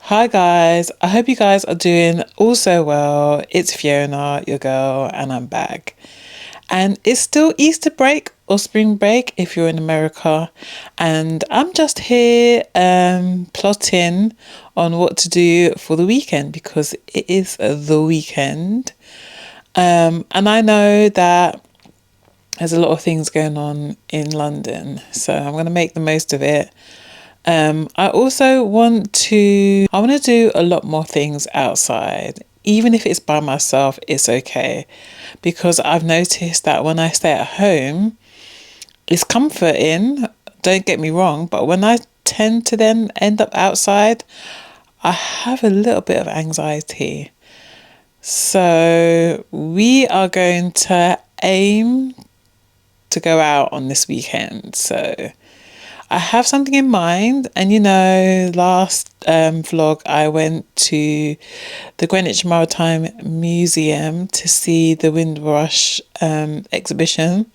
Hi guys, I hope you guys are doing also well. It's Fiona, your girl, and I'm back. And it's still Easter break or spring break if you're in America. And I'm just here plotting on what to do for the weekend because it is the weekend. And I know that there's a lot of things going on in London, so I'm going to make the most of it. I also I want to do a lot more things outside. Even if it's by myself, it's okay. Because I've noticed that when I stay at home, it's comforting, don't get me wrong, but when I tend to then end up outside, I have a little bit of anxiety. So we are going to aim to go out on this weekend. So I have something in mind, and last vlog I went to the Greenwich Maritime Museum to see the Windrush exhibition,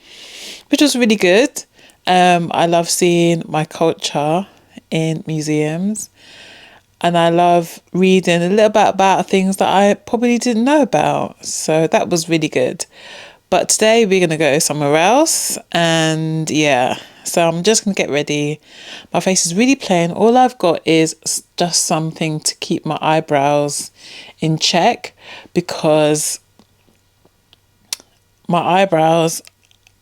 which was really good. I love seeing my culture in museums, and I love reading a little bit about things that I probably didn't know about. So that was really good. But today we're going to go somewhere else, and yeah, so I'm just going to get ready. My face is really plain. All I've got is just something to keep my eyebrows in check because my eyebrows,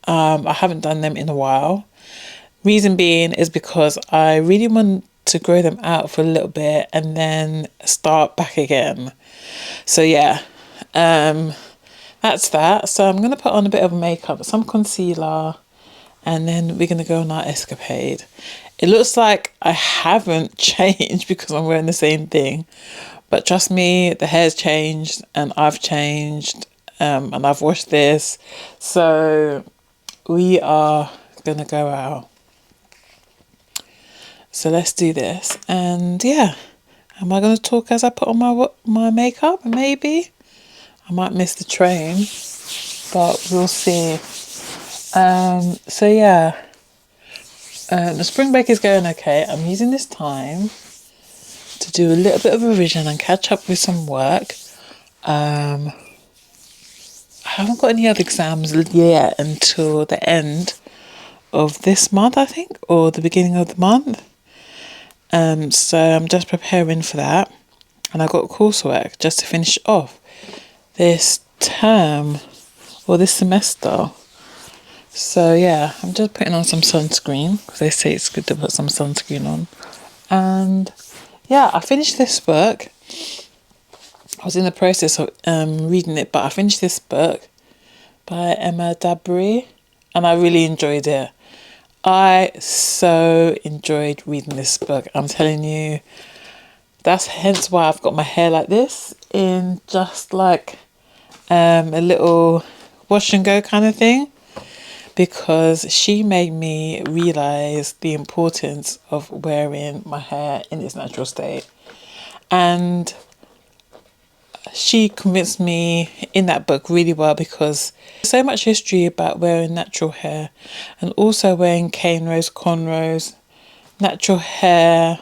I haven't done them in a while. Reason being is because I really want to grow them out for a little bit and then start back again. So yeah, that's that. So I'm going to put on a bit of makeup, some concealer, and then we're going to go on our escapade. It looks like I haven't changed because I'm wearing the same thing. But trust me, the hair's changed and I've changed and I've washed this. So we are going to go out. So let's do this. And yeah, am I going to talk as I put on my makeup? Maybe. I might miss the train, but we'll see. So yeah, the spring break is going okay. I'm using this time to do a little bit of revision and catch up with some work. I haven't got any other exams yet until the end of this month, I think, or the beginning of the month. So I'm just preparing for that. And I got coursework just to finish off this term or this semester. So yeah, I'm just putting on some sunscreen because they say it's good to put some sunscreen on. And yeah, I finished this book. I was in the process of reading it, but I finished this book by Emma Dabiri and I really enjoyed it. I so enjoyed reading this book. I'm telling you, that's hence why I've got my hair like this in just like a little wash and go kind of thing, because she made me realise the importance of wearing my hair in its natural state. And she convinced me in that book really well because there's so much history about wearing natural hair and also wearing cane rows, cornrows, natural hair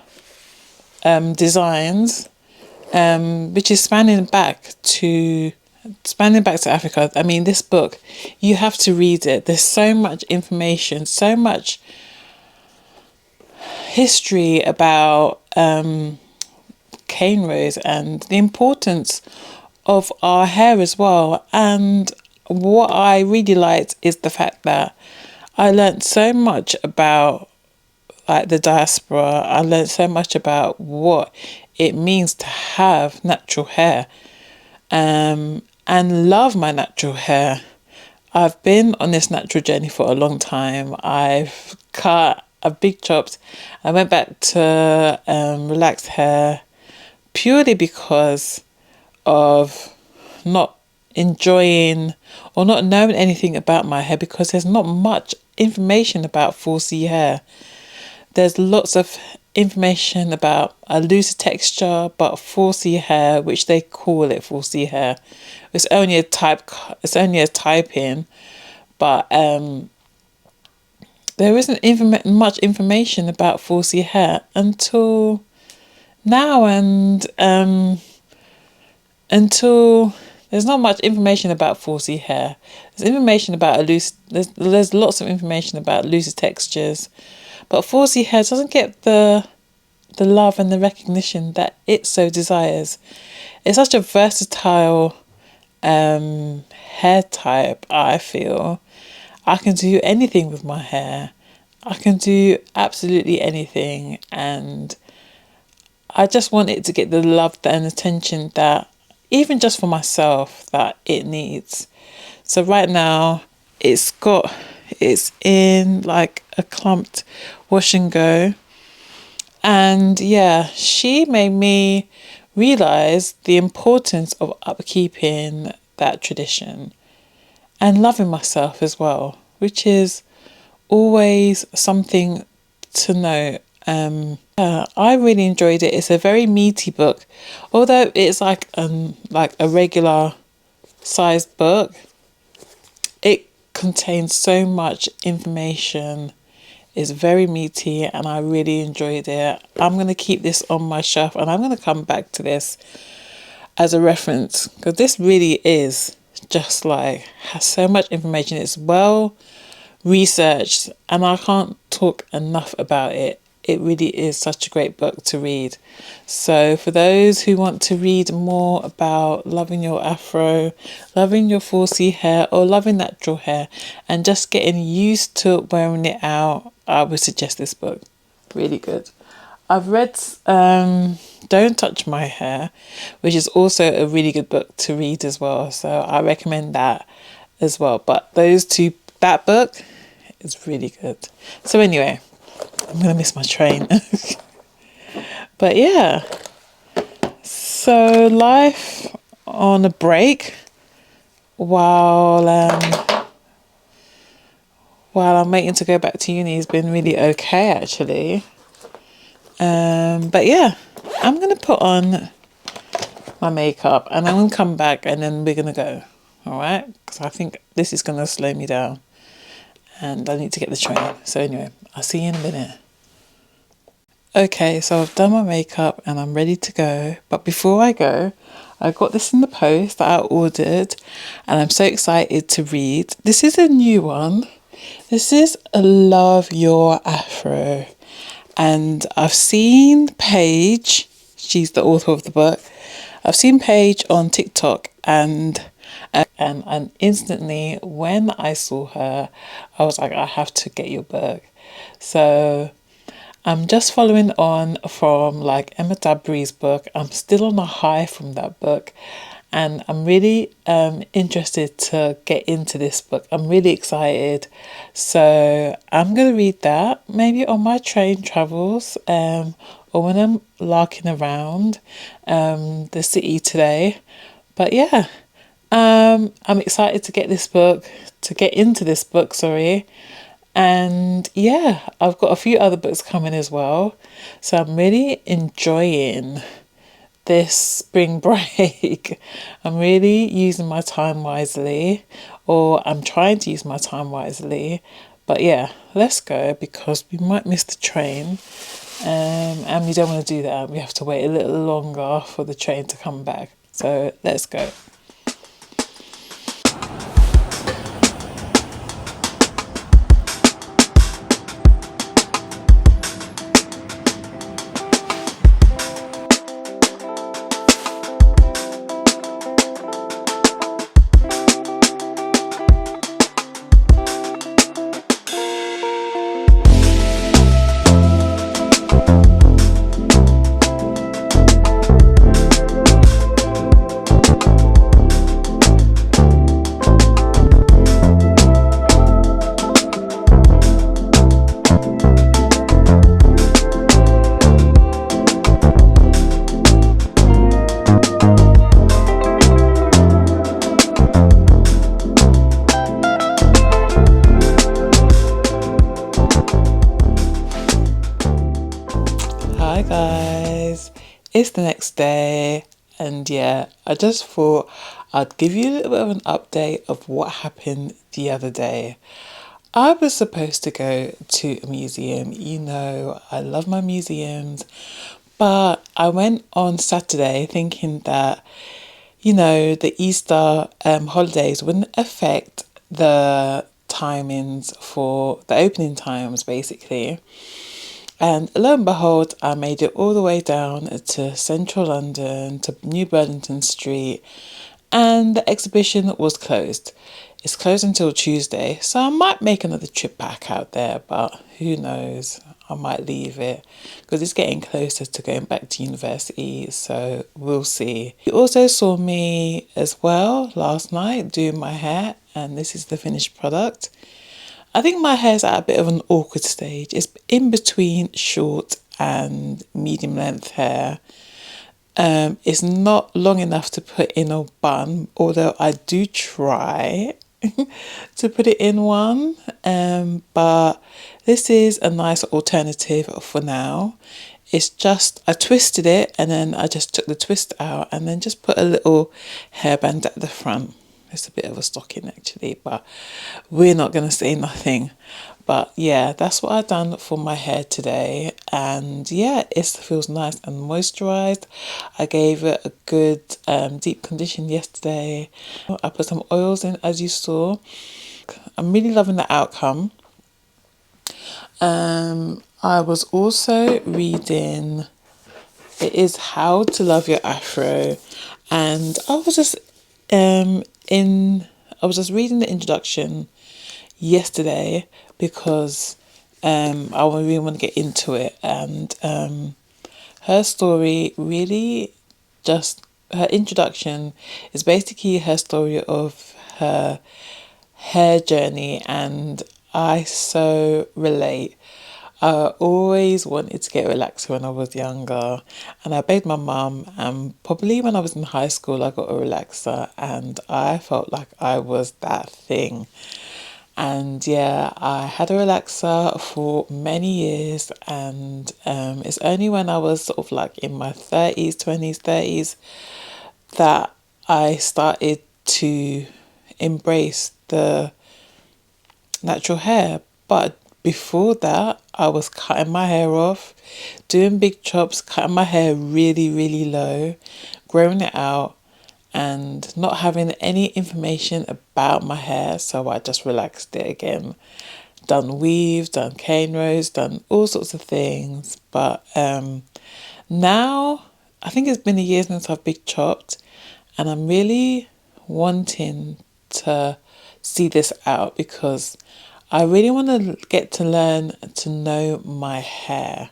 designs, which is spanning back to Africa. I mean, this book, you have to read it. There's so much information, so much history about cane rows and the importance of our hair as well. And what I really liked is the fact that I learned so much about like the diaspora. I learned so much about what it means to have natural hair and love my natural hair. I've been on this natural journey for a long time. I've cut a big chopped. I went back to relaxed hair purely because of not enjoying or not knowing anything about my hair, because there's not much information about 4C hair. There's lots of information about a looser texture, but 4C hair, which they call it 4C hair. It's only a type in, but there isn't much information about 4C hair until now, and until there's not much information about 4C hair. There's information about a loose. There's lots of information about looser textures, but 4C hair doesn't get the love and the recognition that it so desires. It's such a versatile hair type. I feel I can do anything with my hair. I can do absolutely anything, and I just want it to get the love and attention that, even just for myself, that it needs. So right now it's in like a clumped wash and go. And yeah, she made me realize the importance of upkeeping that tradition and loving myself as well, which is always something to note. I really enjoyed it. It's a very meaty book, although it's like a regular sized book. It contains so much information. It's very meaty, and I really enjoyed it. I'm going to keep this on my shelf, and I'm going to come back to this as a reference, because this really is just like, has so much information. It's well researched, and I can't talk enough about it. It really is such a great book to read. So for those who want to read more about loving your afro, loving your 4C hair, or loving natural hair, and just getting used to wearing it out, I would suggest this book. Really good. I've read Don't Touch My Hair, which is also a really good book to read as well. So I recommend that as well. But those two, that book is really good. So anyway, I'm going to miss my train. But yeah, so life on a break while I'm waiting to go back to uni has been really okay, actually. But yeah, I'm going to put on my makeup and I'm going to come back and then we're going to go. All right? Because I think this is going to slow me down and I need to get the train. So anyway, I'll see you in a minute. Okay, so I've done my makeup and I'm ready to go. But before I go, I got this in the post that I ordered and I'm so excited to read. This is a new one. This is Love Your Afro. And I've seen Paige, she's the author of the book. I've seen Paige on TikTok and instantly when I saw her, I was like, I have to get your book. So I'm just following on from like Emma Dabry's book. I'm still on a high from that book and I'm really interested to get into this book. I'm really excited. So I'm going to read that maybe on my train travels or when I'm larking around the city today. But yeah, I'm excited to get into this book, sorry. And yeah, I've got a few other books coming as well. So I'm really enjoying this spring break. I'm really using my time wisely, or I'm trying to use my time wisely. But yeah, let's go because we might miss the train. And we don't want to do that. We have to wait a little longer for the train to come back. So let's go. Hi guys, it's the next day and yeah, I just thought I'd give you a little bit of an update of what happened the other day. I was supposed to go to a museum. You know, I love my museums, But I went on Saturday thinking that, the Easter holidays wouldn't affect the timings for the opening times, basically. And lo and behold, I made it all the way down to central London, to New Burlington Street, and the exhibition was closed. It's closed until Tuesday, so I might make another trip back out there, but who knows? I might leave it because it's getting closer to going back to university, so we'll see. You also saw me as well last night doing my hair, and this is the finished product. I think my hair's at a bit of an awkward stage. It's in between short and medium length hair. It's not long enough to put in a bun, although I do try to put it in one. But this is a nice alternative for now. It's just, I twisted it and then I just took the twist out and then just put a little hairband at the front. It's a bit of a stocking actually, but we're not going to say nothing. But yeah, that's what I've done for my hair today. And yeah, it feels nice and moisturized. I gave it a good deep condition yesterday. I put some oils in, as you saw. I'm really loving the outcome. I was also reading, it is How to Love Your Afro. And I was just reading the introduction yesterday because I really want to get into it, and her story really just, her introduction is basically her story of her hair journey, and I so relate. I always wanted to get a relaxer when I was younger, and I begged my mum, and probably when I was in high school I got a relaxer and I felt like I was that thing. And yeah, I had a relaxer for many years, and it's only when I was sort of like in my 30s that I started to embrace the natural hair. But before that, I was cutting my hair off, doing big chops, cutting my hair really, really low, growing it out, and not having any information about my hair. So I just relaxed it again. Done weaves, done cane rows, done all sorts of things. But now, I think it's been a year since I've big chopped, and I'm really wanting to see this out because I really want to get to learn to know my hair.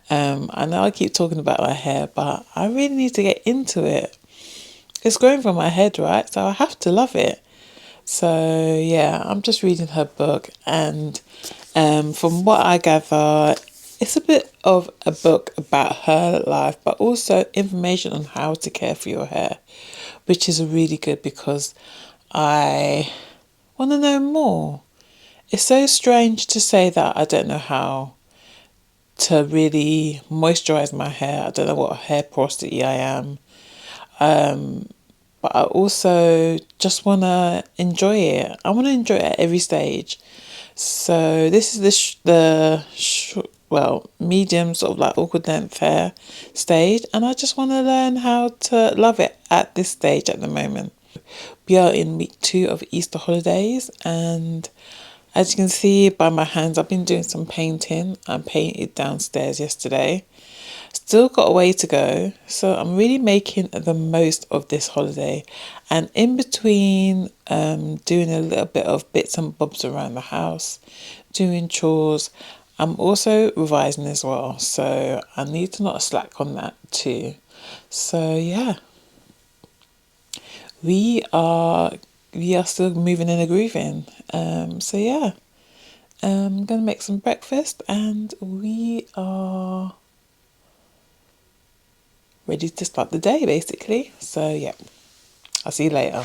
I know I keep talking about my hair, but I really need to get into it. It's growing from my head, right? So I have to love it. So yeah, I'm just reading her book, and from what I gather, it's a bit of a book about her life, but also information on how to care for your hair, which is really good because I want to know more. It's so strange to say that I don't know how to really moisturize my hair. I don't know what hair porosity I am. But I also just want to enjoy it. I want to enjoy it at every stage. So this is medium sort of like awkward length hair stage, and I just want to learn how to love it at this stage at the moment. We are in week 2 of Easter holidays, and as you can see by my hands, I've been doing some painting. I painted downstairs yesterday. Still got a way to go, so I'm really making the most of this holiday. And in between doing a little bit of bits and bobs around the house, doing chores, I'm also revising as well. So I need to not slack on that too. So yeah, we are still moving and grooving. So yeah, I'm gonna make some breakfast, and we are ready to start the day basically. So yeah, I'll see you later.